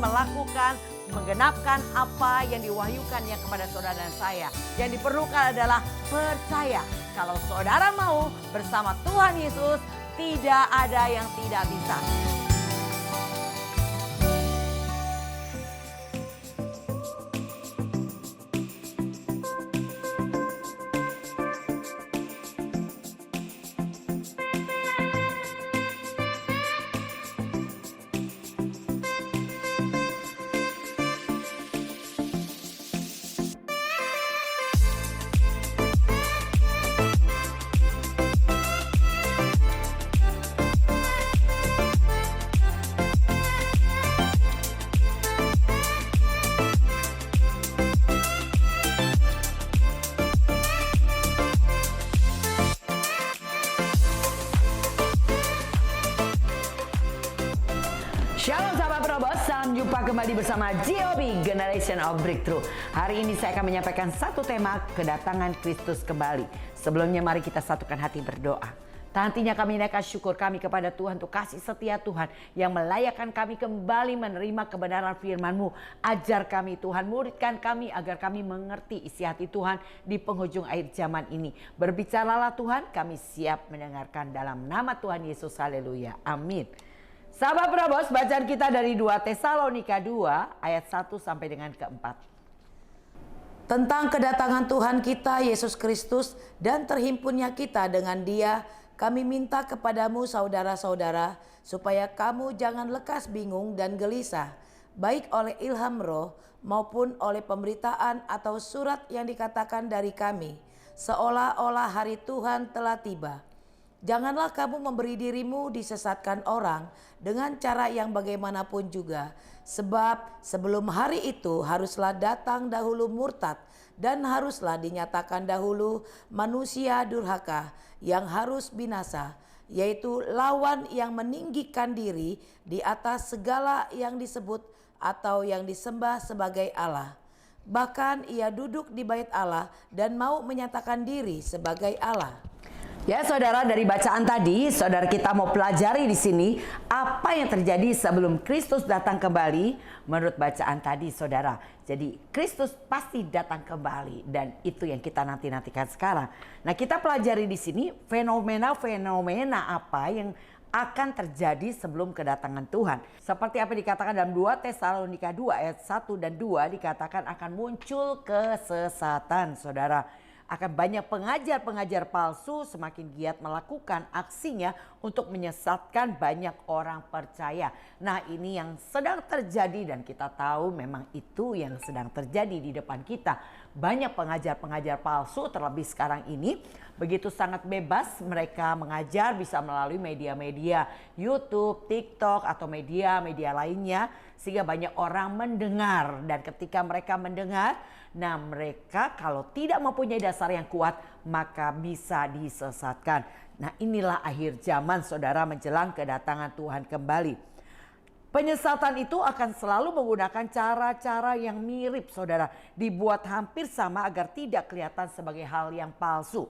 melakukan, menggenapkan apa yang diwahyukannya kepada saudara dan saya. Yang diperlukan adalah percaya. Kalau saudara mau bersama Tuhan Yesus, tidak ada yang tidak bisa. Shalom sahabat Probos, salam jumpa kembali bersama GOB Generation of Breakthrough. Hari ini saya akan menyampaikan satu tema, kedatangan Kristus kembali. Sebelumnya mari kita satukan hati berdoa. Hatinya kami naikkan syukur kami kepada Tuhan untuk kasih setia Tuhan yang melayakkan kami kembali menerima kebenaran firman-Mu. Ajar kami Tuhan, muridkan kami agar kami mengerti isi hati Tuhan di penghujung akhir zaman ini. Berbicaralah Tuhan, kami siap mendengarkan dalam nama Tuhan Yesus. Haleluya. Amin. Sahabat Probos, bacaan kita dari 2 Tesalonika 2 ayat 1 sampai dengan ke-4. Tentang kedatangan Tuhan kita Yesus Kristus dan terhimpunnya kita dengan Dia, kami minta kepadamu saudara-saudara, supaya kamu jangan lekas bingung dan gelisah, baik oleh ilham roh maupun oleh pemberitaan atau surat yang dikatakan dari kami, seolah-olah hari Tuhan telah tiba. Janganlah kamu memberi dirimu disesatkan orang dengan cara yang bagaimanapun juga. Sebab sebelum hari itu haruslah datang dahulu murtad dan haruslah dinyatakan dahulu manusia durhaka yang harus binasa, yaitu lawan yang meninggikan diri di atas segala yang disebut atau yang disembah sebagai Allah. Bahkan ia duduk di bait Allah dan mau menyatakan diri sebagai Allah. Ya saudara, dari bacaan tadi saudara kita mau pelajari di sini apa yang terjadi sebelum Kristus datang kembali menurut bacaan tadi saudara. Jadi Kristus pasti datang kembali dan itu yang kita nantikan sekarang. Nah, kita pelajari di sini fenomena-fenomena apa yang akan terjadi sebelum kedatangan Tuhan. Seperti apa dikatakan dalam 2 Tesalonika 2 ayat 1 dan 2 dikatakan akan muncul kesesatan saudara. Akan banyak pengajar-pengajar palsu semakin giat melakukan aksinya untuk menyesatkan banyak orang percaya. Nah, ini yang sedang terjadi dan kita tahu memang itu yang sedang terjadi di depan kita. Banyak pengajar-pengajar palsu terlebih sekarang ini begitu sangat bebas mereka mengajar bisa melalui media-media YouTube, TikTok atau media-media lainnya sehingga banyak orang mendengar dan ketika mereka mendengar, nah mereka kalau tidak mempunyai dasar yang kuat maka bisa disesatkan. Nah, inilah akhir zaman saudara menjelang kedatangan Tuhan kembali. Penyesatan itu akan selalu menggunakan cara-cara yang mirip saudara. Dibuat hampir sama agar tidak kelihatan sebagai hal yang palsu.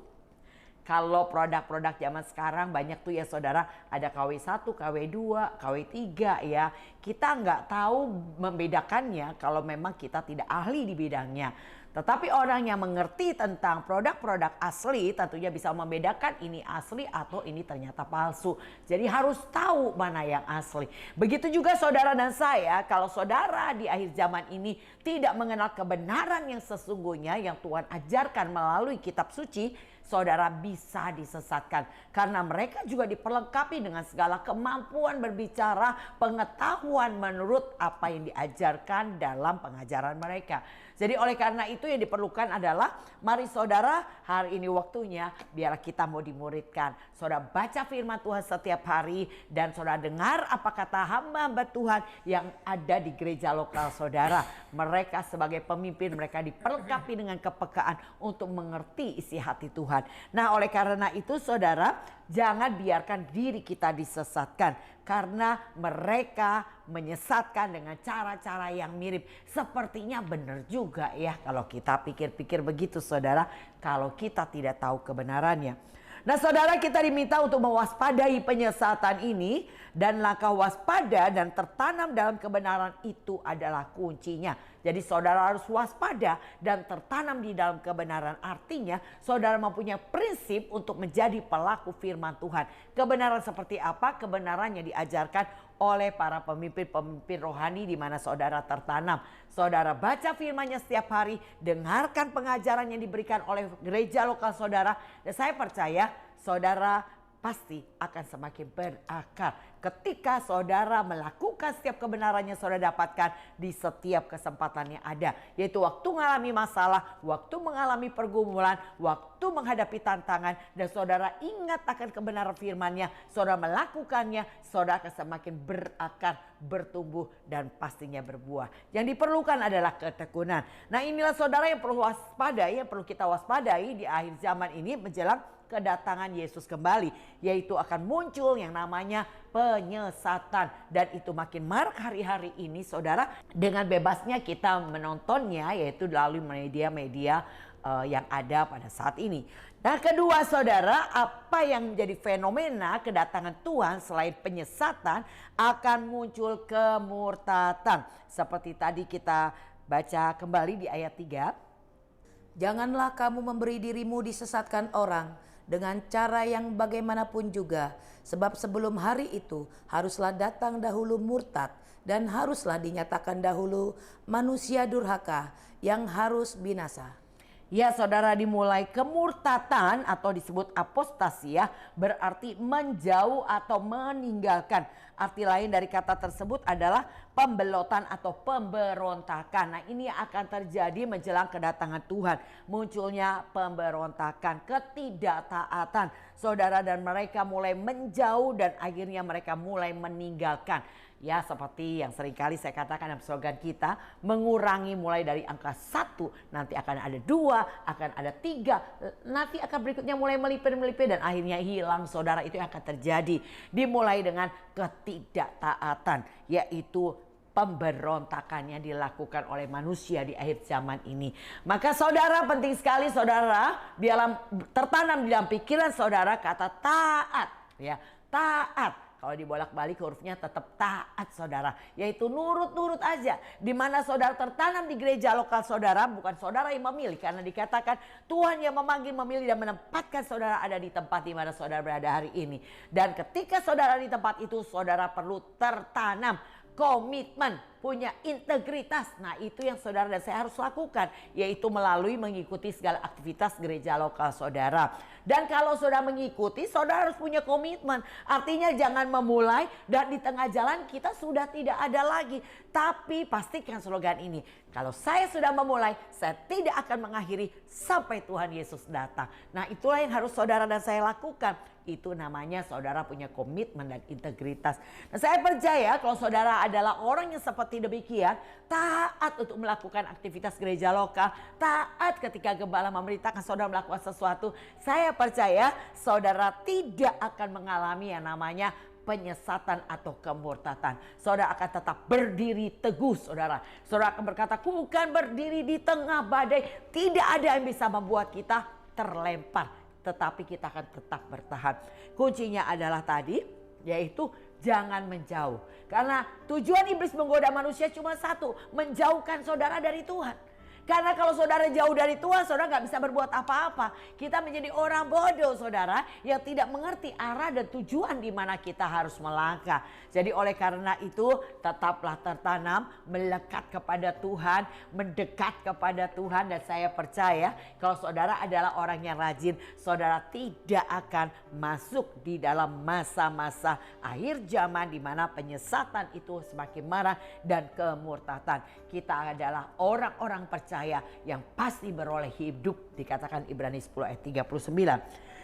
Kalau produk-produk zaman sekarang banyak tuh ya saudara, ada KW1, KW2, KW3 ya. Kita nggak tahu membedakannya kalau memang kita tidak ahli di bidangnya. Tetapi orang yang mengerti tentang produk-produk asli tentunya bisa membedakan ini asli atau ini ternyata palsu. Jadi harus tahu mana yang asli. Begitu juga saudara dan saya, kalau saudara di akhir zaman ini tidak mengenal kebenaran yang sesungguhnya yang Tuhan ajarkan melalui kitab suci, saudara bisa disesatkan. Karena mereka juga diperlengkapi dengan segala kemampuan berbicara, pengetahuan menurut apa yang diajarkan dalam pengajaran mereka. Jadi oleh karena itu yang diperlukan adalah mari saudara hari ini waktunya biar kita mau dimuridkan. Saudara baca firman Tuhan setiap hari dan saudara dengar apa kata hamba-hamba Tuhan yang ada di gereja lokal saudara. Mereka sebagai pemimpin mereka diperlengkapi dengan kepekaan untuk mengerti isi hati Tuhan. Nah oleh karena itu saudara jangan biarkan diri kita disesatkan. Karena mereka menyesatkan dengan cara-cara yang mirip. Sepertinya benar juga ya kalau kita pikir-pikir begitu saudara. Kalau kita tidak tahu kebenarannya. Nah saudara, kita diminta untuk mewaspadai penyesatan ini, dan langkah waspada dan tertanam dalam kebenaran itu adalah kuncinya. Jadi saudara harus waspada dan tertanam di dalam kebenaran, artinya saudara mempunyai prinsip untuk menjadi pelaku firman Tuhan. Kebenaran seperti apa? Kebenaran yang diajarkan oleh para pemimpin-pemimpin rohani di mana saudara tertanam. Saudara baca firman-Nya setiap hari, dengarkan pengajaran yang diberikan oleh gereja lokal saudara, dan saya percaya saudara pasti akan semakin berakar ketika saudara melakukan setiap kebenaran yang saudara dapatkan di setiap kesempatan yang ada. Yaitu waktu mengalami masalah, waktu mengalami pergumulan, waktu menghadapi tantangan, dan saudara ingat akan kebenaran firman-Nya, saudara melakukannya, saudara akan semakin berakar, bertumbuh, dan pastinya berbuah. Yang diperlukan adalah ketekunan. Nah inilah saudara yang perlu waspadai, yang perlu kita waspadai di akhir zaman ini menjelang kedatangan Yesus kembali, yaitu akan muncul yang namanya penyesatan, dan itu makin marak hari-hari ini saudara, dengan bebasnya kita menontonnya yaitu melalui media-media yang ada pada saat ini. Nah kedua saudara, apa yang menjadi fenomena kedatangan Tuhan selain penyesatan, akan muncul kemurtatan. Seperti tadi kita baca kembali di ayat 3. Janganlah kamu memberi dirimu disesatkan orang dengan cara yang bagaimanapun juga, sebab sebelum hari itu haruslah datang dahulu murtad, dan haruslah dinyatakan dahulu manusia durhaka yang harus binasa. Ya saudara, dimulai kemurtatan atau disebut apostasi ya, berarti menjauh atau meninggalkan. Arti lain dari kata tersebut adalah pembelotan atau pemberontakan. Nah ini akan terjadi menjelang kedatangan Tuhan. Munculnya pemberontakan, ketidaktaatan saudara, dan mereka mulai menjauh dan akhirnya mereka mulai meninggalkan. Ya seperti yang seringkali saya katakan dalam slogan kita, mengurangi mulai dari angka 1, nanti akan ada 2, akan ada 3, nanti akan berikutnya mulai melipir-melipir dan akhirnya hilang saudara. Itu yang akan terjadi. Dimulai dengan ketidaktaatan, yaitu pemberontakan yang dilakukan oleh manusia di akhir zaman ini. Maka saudara, penting sekali saudara, tertanam di dalam pikiran saudara kata taat, ya, taat. Kalau dibolak-balik hurufnya tetap taat saudara, yaitu nurut-nurut aja. Dimana saudara tertanam di gereja lokal saudara, bukan saudara yang memilih, karena dikatakan Tuhan yang memanggil, memilih, dan menempatkan saudara ada di tempat di mana saudara berada hari ini. Dan ketika saudara di tempat itu, saudara perlu tertanam komitmen, punya integritas. Nah itu yang saudara dan saya harus lakukan, yaitu melalui mengikuti segala aktivitas gereja lokal saudara. Dan kalau saudara mengikuti, saudara harus punya komitmen. Artinya jangan memulai dan di tengah jalan kita sudah tidak ada lagi. Tapi pastikan slogan ini, kalau saya sudah memulai, saya tidak akan mengakhiri sampai Tuhan Yesus datang. Nah itulah yang harus saudara dan saya lakukan. Itu namanya saudara punya komitmen dan integritas. Nah saya percaya kalau saudara adalah orang yang seperti demikian, taat untuk melakukan aktivitas gereja lokal, taat ketika gembala memerintahkan saudara melakukan sesuatu, saya percaya saudara tidak akan mengalami yang namanya penyesatan atau kemurtatan. Saudara akan tetap berdiri teguh saudara. Saudara akan berkata, aku bukan berdiri di tengah badai. Tidak ada yang bisa membuat kita terlempar, tetapi kita akan tetap bertahan. Kuncinya adalah tadi, yaitu jangan menjauh. Karena tujuan iblis menggoda manusia cuma satu, menjauhkan saudara dari Tuhan. Karena kalau saudara jauh dari Tuhan, saudara gak bisa berbuat apa-apa. Kita menjadi orang bodoh saudara, yang tidak mengerti arah dan tujuan di mana kita harus melangkah. Jadi oleh karena itu, tetaplah tertanam, melekat kepada Tuhan, mendekat kepada Tuhan. Dan saya percaya kalau saudara adalah orang yang rajin, saudara tidak akan masuk di dalam masa-masa akhir zaman di mana penyesatan itu semakin marah dan kemurtatan. Kita adalah orang-orang percaya yang pasti beroleh hidup, dikatakan Ibrani 10 ayat 39.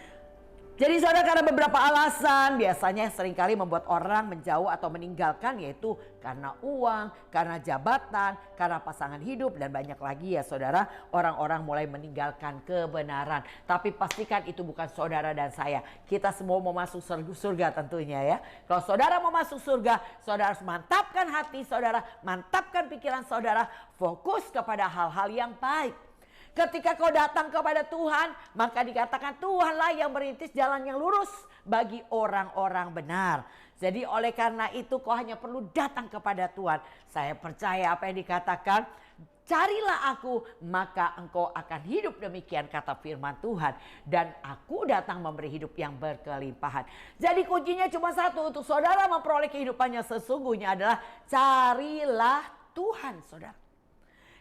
Jadi saudara, karena beberapa alasan biasanya seringkali membuat orang menjauh atau meninggalkan, yaitu karena uang, karena jabatan, karena pasangan hidup, dan banyak lagi ya saudara, orang-orang mulai meninggalkan kebenaran. Tapi pastikan itu bukan saudara dan saya. Kita semua mau masuk surga tentunya ya. Kalau saudara mau masuk surga, saudara harus mantapkan hati saudara, mantapkan pikiran saudara, fokus kepada hal-hal yang baik. Ketika kau datang kepada Tuhan, maka dikatakan Tuhanlah yang merintis jalan yang lurus bagi orang-orang benar. Jadi oleh karena itu kau hanya perlu datang kepada Tuhan. Saya percaya apa yang dikatakan, carilah aku maka engkau akan hidup, demikian kata firman Tuhan. Dan aku datang memberi hidup yang berkelimpahan. Jadi kuncinya cuma satu untuk saudara memperoleh kehidupannya sesungguhnya adalah carilah Tuhan, saudara.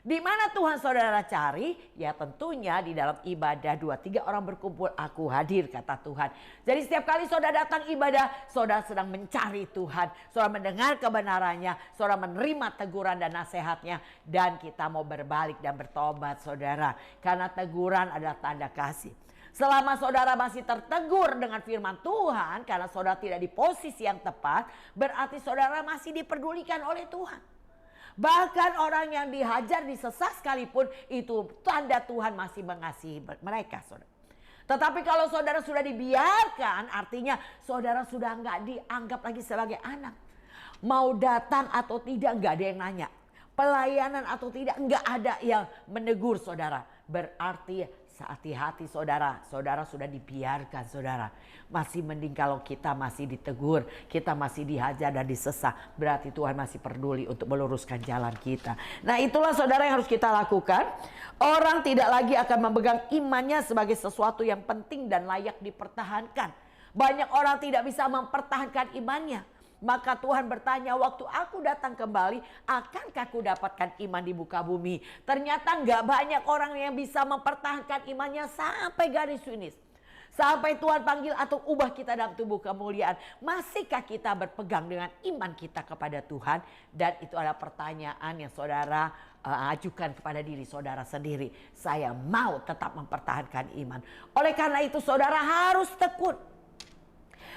Di mana Tuhan saudara cari? Ya tentunya di dalam ibadah 2-3 orang berkumpul aku hadir, kata Tuhan. Jadi setiap kali saudara datang ibadah, saudara sedang mencari Tuhan. Saudara mendengar kebenarannya, saudara menerima teguran dan nasihatnya. Dan kita mau berbalik dan bertobat saudara. Karena teguran adalah tanda kasih. Selama saudara masih tertegur dengan firman Tuhan, karena saudara tidak di posisi yang tepat, berarti saudara masih diperdulikan oleh Tuhan. Bahkan orang yang dihajar, disesat sekalipun, itu tanda Tuhan masih mengasihi mereka, saudara. Tetapi kalau saudara sudah dibiarkan, artinya saudara sudah nggak dianggap lagi sebagai anak. Mau datang atau tidak nggak ada yang nanya. Pelayanan atau tidak nggak ada yang menegur saudara. Berarti hati-hati saudara, saudara sudah dibiarkan saudara. Masih mending kalau kita masih ditegur, kita masih dihajar dan disesat. Berarti Tuhan masih peduli untuk meluruskan jalan kita. Nah itulah saudara yang harus kita lakukan. Orang tidak lagi akan memegang imannya sebagai sesuatu yang penting dan layak dipertahankan. Banyak orang tidak bisa mempertahankan imannya. Maka Tuhan bertanya, waktu aku datang kembali, akankah aku dapatkan iman di muka bumi? Ternyata nggak banyak orang yang bisa mempertahankan imannya sampai garis finish. Sampai Tuhan panggil atau ubah kita dalam tubuh kemuliaan. Masihkah kita berpegang dengan iman kita kepada Tuhan? Dan itu adalah pertanyaan yang saudara ajukan kepada diri saudara sendiri. Saya mau tetap mempertahankan iman. Oleh karena itu saudara harus tekun.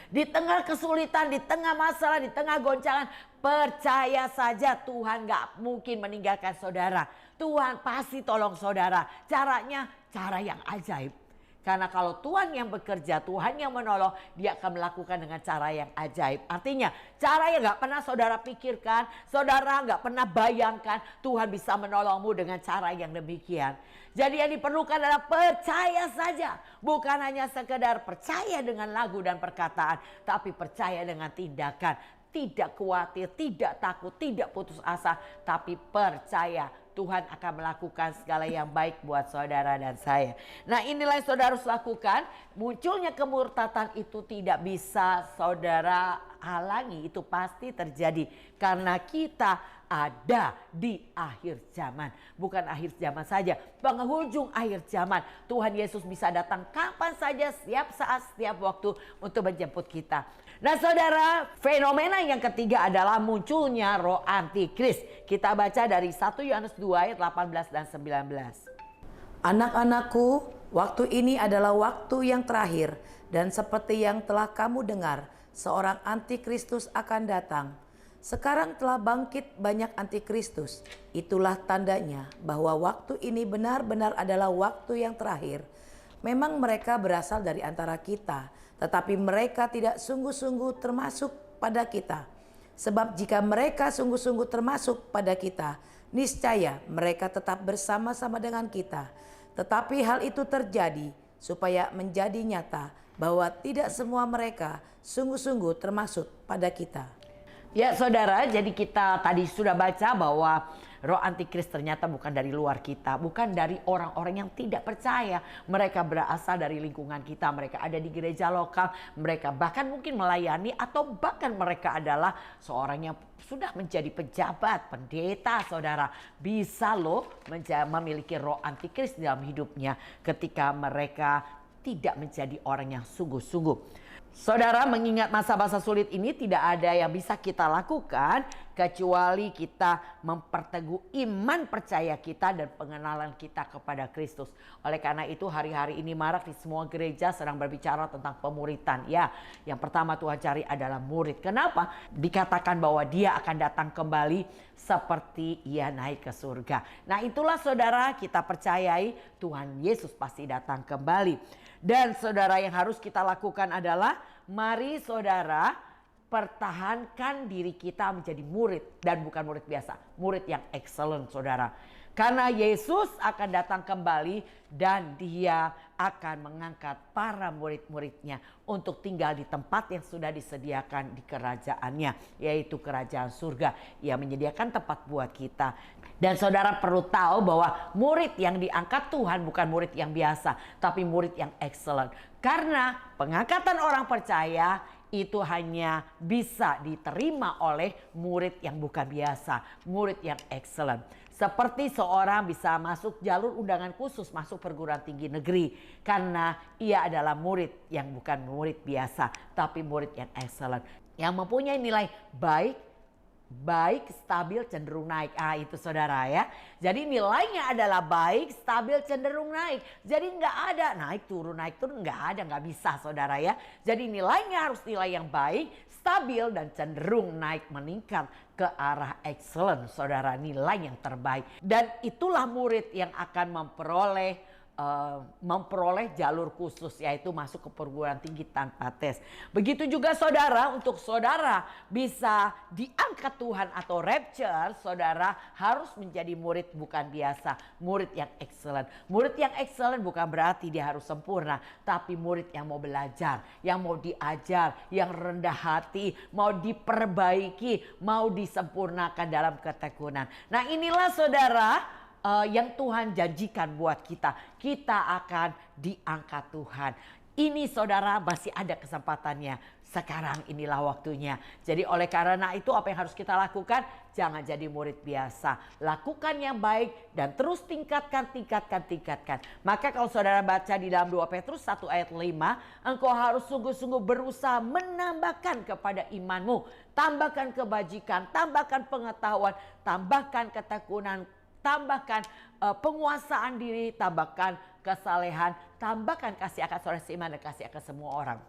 Di tengah kesulitan, di tengah masalah, di tengah goncangan, percaya saja Tuhan gak mungkin meninggalkan saudara. Tuhan pasti tolong saudara. Caranya cara yang ajaib. Karena kalau Tuhan yang bekerja, Tuhan yang menolong, dia akan melakukan dengan cara yang ajaib. Artinya cara yang gak pernah saudara pikirkan, saudara gak pernah bayangkan, Tuhan bisa menolongmu dengan cara yang demikian. Jadi yang diperlukan adalah percaya saja. Bukan hanya sekedar percaya dengan lagu dan perkataan, tapi percaya dengan tindakan. Tidak khawatir, tidak takut, tidak putus asa, tapi percaya Tuhan akan melakukan segala yang baik buat saudara dan saya. Nah inilah yang saudara harus lakukan. Munculnya kemurtatan itu tidak bisa saudara halangi, itu pasti terjadi. Karena kita ada di akhir zaman. Bukan akhir zaman saja, penghujung akhir zaman. Tuhan Yesus bisa datang kapan saja, setiap saat, setiap waktu untuk menjemput kita. Nah saudara, fenomena yang ketiga adalah munculnya roh antikris. Kita baca dari 1 Yohanes 2 ayat 18 dan 19. Anak-anakku, waktu ini adalah waktu yang terakhir, dan seperti yang telah kamu dengar, seorang antikristus akan datang. Sekarang telah bangkit banyak antikristus. Itulah tandanya bahwa waktu ini benar-benar adalah waktu yang terakhir. Memang mereka berasal dari antara kita, tetapi mereka tidak sungguh-sungguh termasuk pada kita. Sebab jika mereka sungguh-sungguh termasuk pada kita, niscaya mereka tetap bersama-sama dengan kita. Tetapi hal itu terjadi supaya menjadi nyata bahwa tidak semua mereka sungguh-sungguh termasuk pada kita. Ya saudara, jadi kita tadi sudah baca bahwa roh antikris ternyata bukan dari luar kita, bukan dari orang-orang yang tidak percaya. Mereka berasal dari lingkungan kita, mereka ada di gereja lokal, mereka bahkan mungkin melayani atau bahkan mereka adalah seorang yang sudah menjadi pejabat, pendeta saudara. Bisa loh memiliki roh antikris dalam hidupnya ketika mereka tidak menjadi orang yang sungguh-sungguh. Saudara, mengingat masa-masa sulit ini tidak ada yang bisa kita lakukan kecuali kita memperteguh iman percaya kita dan pengenalan kita kepada Kristus. Oleh karena itu hari-hari ini marak di semua gereja sedang berbicara tentang pemuritan. Ya, yang pertama Tuhan cari adalah murid. Kenapa? Dikatakan bahwa dia akan datang kembali seperti ia naik ke surga. Nah itulah saudara, kita percayai Tuhan Yesus pasti datang kembali. Dan saudara, yang harus kita lakukan adalah mari saudara pertahankan diri kita menjadi murid. Dan bukan murid biasa, murid yang excellent saudara. Karena Yesus akan datang kembali dan dia akan mengangkat para murid-muridnya untuk tinggal di tempat yang sudah disediakan di kerajaannya, yaitu kerajaan surga. Ia menyediakan tempat buat kita. Dan saudara perlu tahu bahwa murid yang diangkat Tuhan bukan murid yang biasa, tapi murid yang excellent. Karena pengangkatan orang percaya itu hanya bisa diterima oleh murid yang bukan biasa, murid yang excellent. Seperti seorang bisa masuk jalur undangan khusus masuk perguruan tinggi negeri karena ia adalah murid yang bukan murid biasa, tapi murid yang excellent, yang mempunyai nilai baik, stabil, cenderung naik. Itu saudara ya. Jadi nilainya adalah baik, stabil, cenderung naik. Jadi nggak ada naik turun, nggak ada, nggak bisa saudara ya. Jadi nilainya harus nilai yang baik, stabil, dan cenderung naik meningkat ke arah excellent saudara, nilai yang terbaik. Dan itulah murid yang akan memperoleh jalur khusus, yaitu masuk ke perguruan tinggi tanpa tes. Begitu juga saudara, untuk saudara bisa diangkat Tuhan atau rapture, saudara harus menjadi murid bukan biasa, murid yang excellent. Murid yang excellent bukan berarti dia harus sempurna, tapi murid yang mau belajar, yang mau diajar, yang rendah hati, mau diperbaiki, mau disempurnakan dalam ketekunan. Nah inilah saudara, yang Tuhan janjikan buat kita. Kita akan diangkat Tuhan. Ini saudara masih ada kesempatannya. Sekarang inilah waktunya. Jadi oleh karena itu apa yang harus kita lakukan? Jangan jadi murid biasa. Lakukan yang baik dan terus tingkatkan. Maka kalau saudara baca di dalam 2 Petrus 1 ayat 5. Engkau harus sungguh-sungguh berusaha menambahkan kepada imanmu. Tambahkan kebajikan, tambahkan pengetahuan, tambahkan ketekunan, tambahkan penguasaan diri, tambahkan kesalehan, tambahkan kasih akan saudara seiman dan kasih akan semua orang.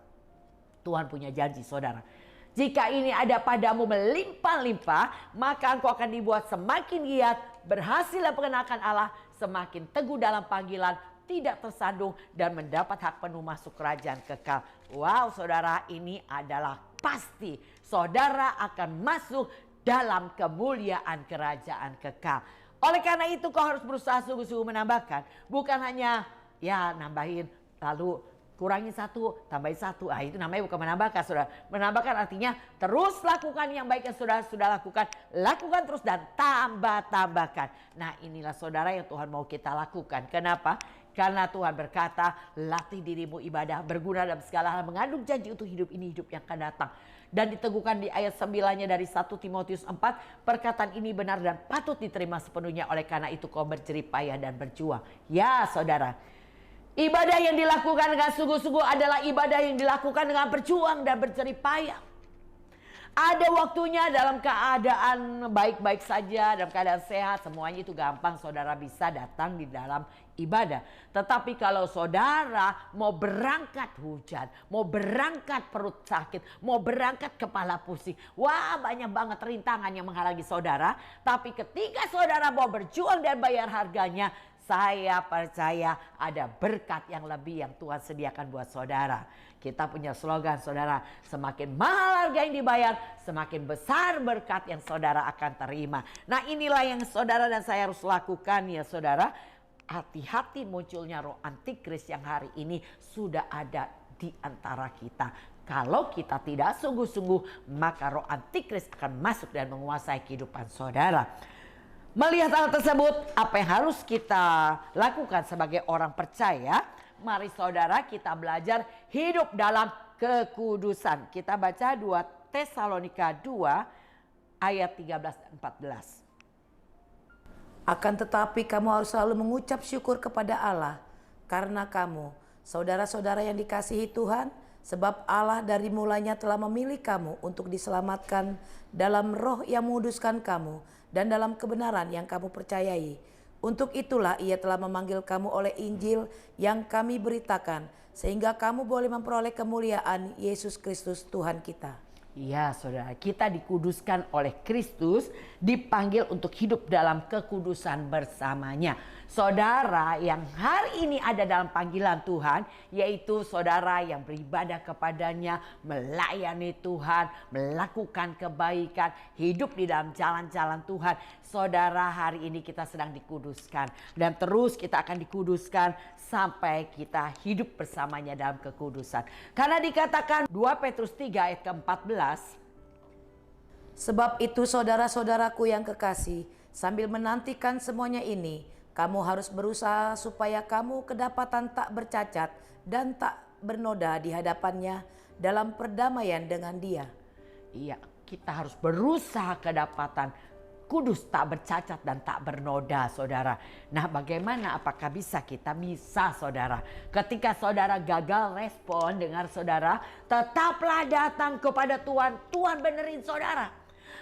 Tuhan punya janji saudara. Jika ini ada padamu melimpah-limpah, maka engkau akan dibuat semakin giat, berhasil dalam pengenalan Allah, semakin teguh dalam panggilan, tidak tersandung, dan mendapat hak penuh masuk kerajaan kekal. Wow saudara, ini adalah pasti saudara akan masuk dalam kemuliaan kerajaan kekal. Oleh karena itu kau harus berusaha sungguh-sungguh menambahkan. Bukan hanya ya nambahin lalu kurangin 1, tambahin 1. Itu namanya bukan menambahkan saudara. Menambahkan artinya terus lakukan yang baik yang saudara sudah lakukan. Lakukan terus dan tambahkan. Nah inilah saudara yang Tuhan mau kita lakukan. Kenapa? Karena Tuhan berkata, latih dirimu ibadah, berguna dalam segala hal, mengandung janji untuk hidup ini, hidup yang akan datang. Dan diteguhkan di ayat 9-nya dari 1 Timotius 4, perkataan ini benar dan patut diterima sepenuhnya, oleh karena itu kau berjerih payah dan berjuang. Ya saudara, ibadah yang dilakukan dengan sungguh-sungguh adalah ibadah yang dilakukan dengan berjuang dan berjerih payah. Ada waktunya dalam keadaan baik-baik saja, dalam keadaan sehat, semuanya itu gampang saudara bisa datang di dalam ibadah. Tetapi kalau saudara mau berangkat hujan, mau berangkat perut sakit, mau berangkat kepala pusing, wah banyak banget rintangan yang menghalangi saudara. Tapi ketika saudara mau berjuang dan bayar harganya, saya percaya ada berkat yang lebih yang Tuhan sediakan buat saudara. Kita punya slogan saudara, semakin mahal harga yang dibayar, semakin besar berkat yang saudara akan terima. Nah inilah yang saudara dan saya harus lakukan ya saudara. Hati-hati munculnya roh antikris yang hari ini sudah ada di antara kita. Kalau kita tidak sungguh-sungguh, maka roh antikris akan masuk dan menguasai kehidupan saudara. Melihat hal tersebut, apa yang harus kita lakukan sebagai orang percaya? Mari saudara kita belajar hidup dalam kekudusan. Kita baca 2 Tesalonika 2 ayat 13 dan 14. Akan tetapi kamu harus selalu mengucap syukur kepada Allah karena kamu, saudara-saudara yang dikasihi Tuhan, sebab Allah dari mulanya telah memilih kamu untuk diselamatkan dalam roh yang menguduskan kamu dan dalam kebenaran yang kamu percayai. Untuk itulah ia telah memanggil kamu oleh Injil yang kami beritakan, sehingga kamu boleh memperoleh kemuliaan Yesus Kristus Tuhan kita. Ya saudara, kita dikuduskan oleh Kristus, dipanggil untuk hidup dalam kekudusan bersamanya. Saudara yang hari ini ada dalam panggilan Tuhan, yaitu saudara yang beribadah kepadanya, melayani Tuhan, melakukan kebaikan, hidup di dalam jalan-jalan Tuhan. Saudara, hari ini kita sedang dikuduskan dan terus kita akan dikuduskan sampai kita hidup bersamanya dalam kekudusan. Karena dikatakan 2 Petrus 3 ayat ke-14, sebab itu saudara-saudaraku yang kekasih, sambil menantikan semuanya ini, kamu harus berusaha supaya kamu kedapatan tak bercacat dan tak bernoda di hadapannya dalam perdamaian dengan Dia. iya, kita harus berusaha kedapatan kudus, tak bercacat dan tak bernoda, saudara. Nah, bagaimana? Apakah bisa? Kita bisa, saudara. Ketika saudara gagal respon, dengar saudara, tetaplah datang kepada Tuhan. Tuhan benerin saudara.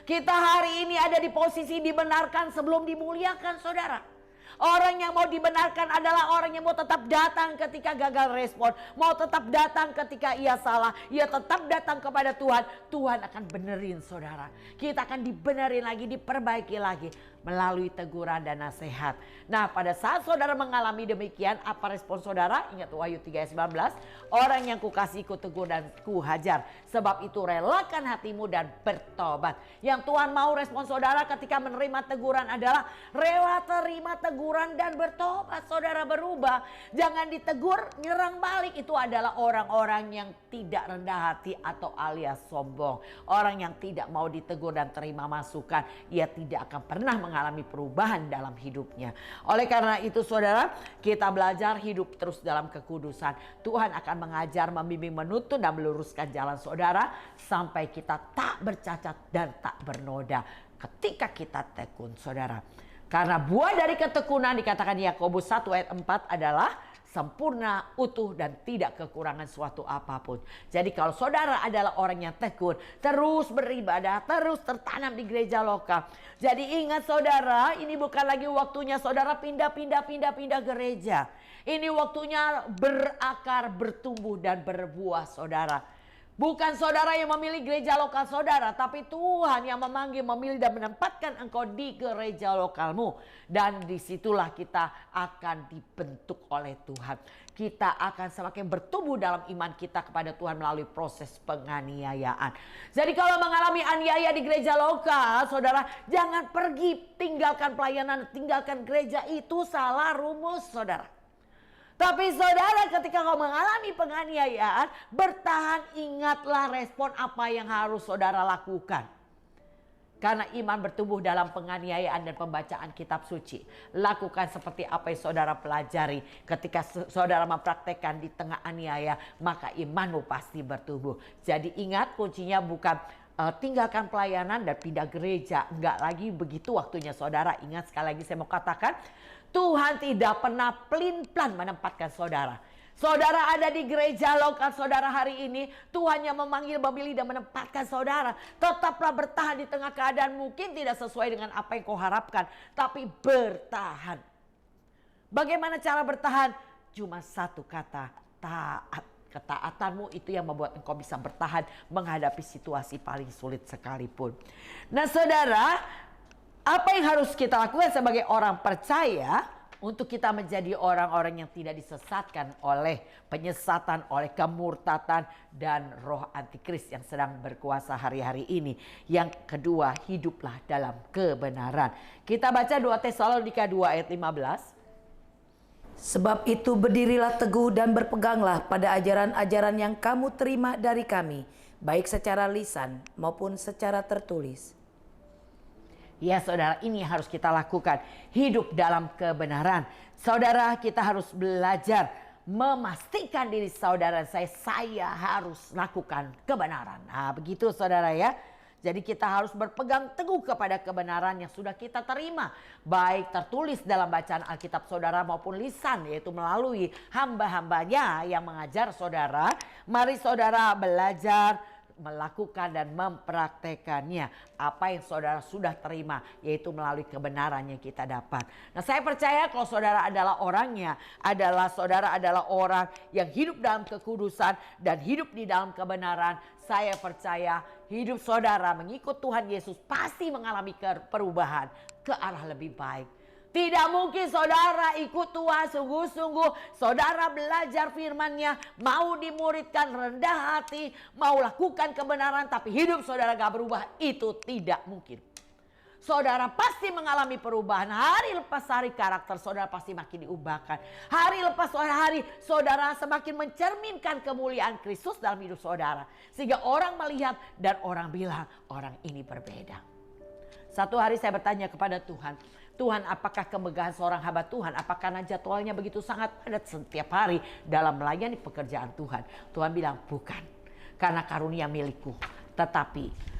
Kita hari ini ada di posisi dibenarkan sebelum dimuliakan, saudara. Orang yang mau dibenarkan adalah orang yang mau tetap datang ketika gagal respon. Mau tetap datang ketika ia salah. Ia tetap datang kepada Tuhan. Tuhan akan benerin, saudara. Kita akan dibenerin lagi, diperbaiki lagi melalui teguran dan nasihat. Nah, pada saat saudara mengalami demikian, apa respon saudara? Ingat Wahyu 3 ayat 19. Orang yang kukasihi kutegur dan kuhajar. Sebab itu relakan hatimu dan bertobat. Yang Tuhan mau respon saudara ketika menerima teguran adalah rela terima teguran dan bertobat. Saudara berubah. Jangan ditegur, nyerang balik. Itu adalah orang-orang yang tidak rendah hati atau alias sombong. Orang yang tidak mau ditegur dan terima masukan. Ia tidak akan pernah mengalami perubahan dalam hidupnya. Oleh karena itu saudara, kita belajar hidup terus dalam kekudusan. Tuhan akan mengajar, membimbing, menuntun dan meluruskan jalan saudara sampai kita tak bercacat dan tak bernoda ketika kita tekun, saudara. Karena buah dari ketekunan dikatakan Yakobus 1 ayat 4 adalah sempurna, utuh dan tidak kekurangan suatu apapun. Jadi kalau saudara adalah orang yang tekun, terus beribadah, terus tertanam di gereja lokal. Jadi ingat saudara, ini bukan lagi waktunya saudara pindah gereja. Ini waktunya berakar, bertumbuh dan berbuah, saudara. Bukan saudara yang memilih gereja lokal saudara, tapi Tuhan yang memanggil, memilih dan menempatkan engkau di gereja lokalmu. Dan disitulah kita akan dibentuk oleh Tuhan. Kita akan semakin bertumbuh dalam iman kita kepada Tuhan melalui proses penganiayaan. Jadi kalau mengalami aniaya di gereja lokal, saudara, jangan pergi, tinggalkan pelayanan, tinggalkan gereja, itu salah rumus, saudara. Tapi saudara, ketika kau mengalami penganiayaan, bertahan, ingatlah respon apa yang harus saudara lakukan. Karena iman bertumbuh dalam penganiayaan dan pembacaan kitab suci. Lakukan seperti apa yang saudara pelajari. Ketika saudara mempraktekkan di tengah aniaya, maka imanmu pasti bertumbuh. Jadi ingat, kuncinya bukan tinggalkan pelayanan dan pindah gereja. Enggak lagi begitu waktunya saudara. Ingat, sekali lagi saya mau katakan, Tuhan tidak pernah pelin-pelan menempatkan saudara. Saudara ada di gereja lokal saudara hari ini, Tuhan yang memanggil, memilih dan menempatkan saudara. Tetaplah bertahan di tengah keadaan mungkin tidak sesuai dengan apa yang kau harapkan, tapi bertahan. Bagaimana cara bertahan? Cuma satu kata, taat. Ketaatanmu itu yang membuat engkau bisa bertahan menghadapi situasi paling sulit sekalipun. Nah saudara, apa yang harus kita lakukan sebagai orang percaya untuk kita menjadi orang-orang yang tidak disesatkan oleh penyesatan, oleh kemurtatan dan roh antikris yang sedang berkuasa hari-hari ini. Yang kedua, hiduplah dalam kebenaran. Kita baca 2 Tesalonika 2 ayat 15. Sebab itu berdirilah teguh dan berpeganglah pada ajaran-ajaran yang kamu terima dari kami, baik secara lisan maupun secara tertulis. Ya saudara, ini harus kita lakukan. Hidup dalam kebenaran. Saudara, kita harus belajar memastikan diri saudara saya harus lakukan kebenaran. Nah begitu saudara ya. Jadi kita harus berpegang teguh kepada kebenaran yang sudah kita terima. Baik tertulis dalam bacaan Alkitab saudara maupun lisan, yaitu melalui hamba-hambanya yang mengajar saudara. Mari saudara belajar, melakukan dan mempraktekannya apa yang saudara sudah terima, yaitu melalui kebenaran yang kita dapat. Nah saya percaya kalau saudara adalah orangnya, saudara adalah orang yang hidup dalam kekudusan dan hidup di dalam kebenaran. Saya percaya hidup saudara mengikut Tuhan Yesus pasti mengalami perubahan ke arah lebih baik. Tidak mungkin saudara ikut Tuhan sungguh-sungguh, saudara belajar firman-Nya, mau dimuridkan, rendah hati, mau lakukan kebenaran, tapi hidup saudara gak berubah. Itu tidak mungkin. Saudara pasti mengalami perubahan. Hari lepas hari karakter saudara pasti makin diubahkan. Hari lepas hari saudara semakin mencerminkan kemuliaan Kristus dalam hidup saudara. Sehingga orang melihat dan orang bilang orang ini berbeda. Satu hari saya bertanya kepada Tuhan, Tuhan, apakah kemegahan seorang hamba Tuhan, apakah jadwalnya begitu sangat padat setiap hari dalam melayani pekerjaan Tuhan? Tuhan bilang bukan, karena karunia milikku. Tetapi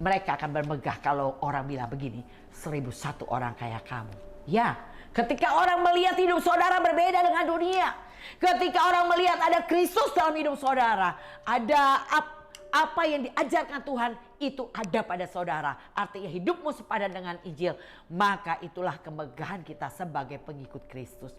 mereka akan bermegah kalau orang bilang begini, 1001 orang kayak kamu. Ya, ketika orang melihat hidup saudara berbeda dengan dunia. Ketika orang melihat ada Kristus dalam hidup saudara. Ada apa yang diajarkan Tuhan itu ada pada saudara. Artinya hidupmu sepadan dengan Injil. Maka itulah kemegahan kita sebagai pengikut Kristus.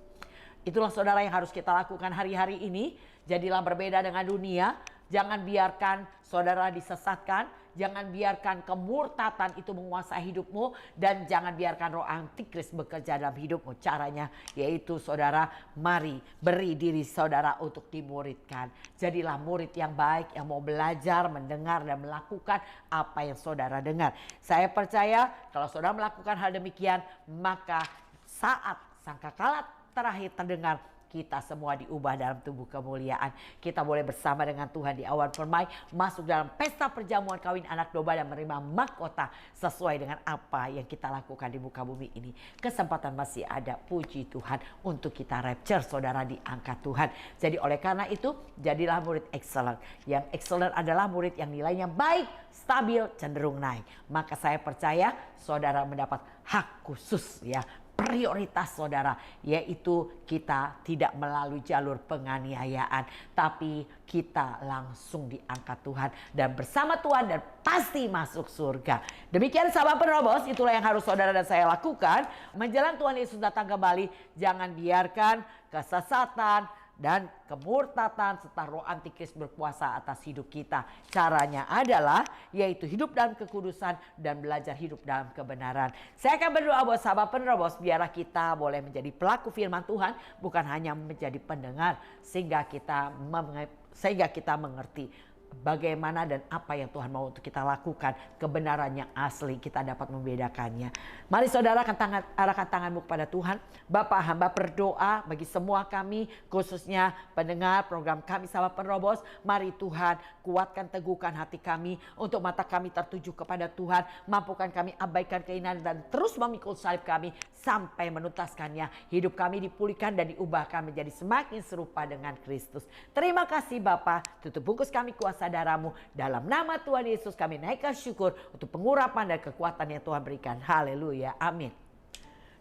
Itulah saudara yang harus kita lakukan hari-hari ini. Jadilah berbeda dengan dunia. Jangan biarkan saudara disesatkan. Jangan biarkan kemurtatan itu menguasai hidupmu. Dan jangan biarkan roh antikris bekerja dalam hidupmu. Caranya yaitu saudara, mari beri diri saudara untuk dimuridkan. Jadilah murid yang baik, yang mau belajar, mendengar dan melakukan apa yang saudara dengar. Saya percaya kalau saudara melakukan hal demikian, maka saat sangkakala terakhir terdengar, kita semua diubah dalam tubuh kemuliaan. Kita boleh bersama dengan Tuhan di awan permai, masuk dalam pesta perjamuan kawin anak domba dan menerima mahkota sesuai dengan apa yang kita lakukan di muka bumi ini. Kesempatan masih ada, puji Tuhan, untuk kita rapture saudara diangkat Tuhan. Jadi oleh karena itu, jadilah murid excellent. Yang excellent adalah murid yang nilainya baik, stabil, cenderung naik. Maka saya percaya saudara mendapat hak khusus ya. Prioritas saudara, yaitu kita tidak melalui jalur penganiayaan, tapi kita langsung diangkat Tuhan dan bersama Tuhan dan pasti masuk surga. Demikian sahabat penerobos, itulah yang harus saudara dan saya lakukan menjelang Tuhan Yesus datang kembali. Jangan biarkan kesesatan dan kemurtatan serta roh antikris berkuasa atas hidup kita. Caranya adalah yaitu hidup dalam kekudusan dan belajar hidup dalam kebenaran. Saya akan berdoa buat sahabat penerobos, biarlah kita boleh menjadi pelaku firman Tuhan, bukan hanya menjadi pendengar, sehingga kita mengerti bagaimana dan apa yang Tuhan mau untuk kita lakukan. Kebenaran yang asli kita dapat membedakannya. Mari saudara arahkan tanganmu kepada Tuhan. Bapa, hamba berdoa bagi semua kami, khususnya pendengar program kami sahabat penerobos. Mari Tuhan kuatkan, teguhkan hati kami untuk mata kami tertuju kepada Tuhan. Mampukan kami abaikan keinginan dan terus memikul salib kami sampai menuntaskannya. Hidup kami dipulihkan dan diubahkan menjadi semakin serupa dengan Kristus. Terima kasih Bapa, tutup bungkus kami kuasa darah-Mu. Dalam nama Tuhan Yesus kami naikkan syukur untuk pengurapan dan kekuatan yang Tuhan berikan. Haleluya, amin.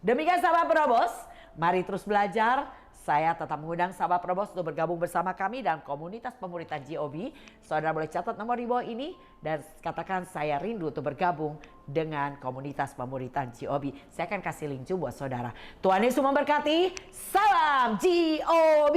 Demikian sahabat penerobos, mari terus belajar. Saya tetap mengundang sahabat penerobos untuk bergabung bersama kami dalam komunitas pemuritan GOB. Saudara boleh catat nomor di bawah ini dan katakan saya rindu untuk bergabung dengan komunitas pemuritan GOB. Saya akan kasih link juga buat saudara. Tuhan Yesus memberkati. Salam GOB.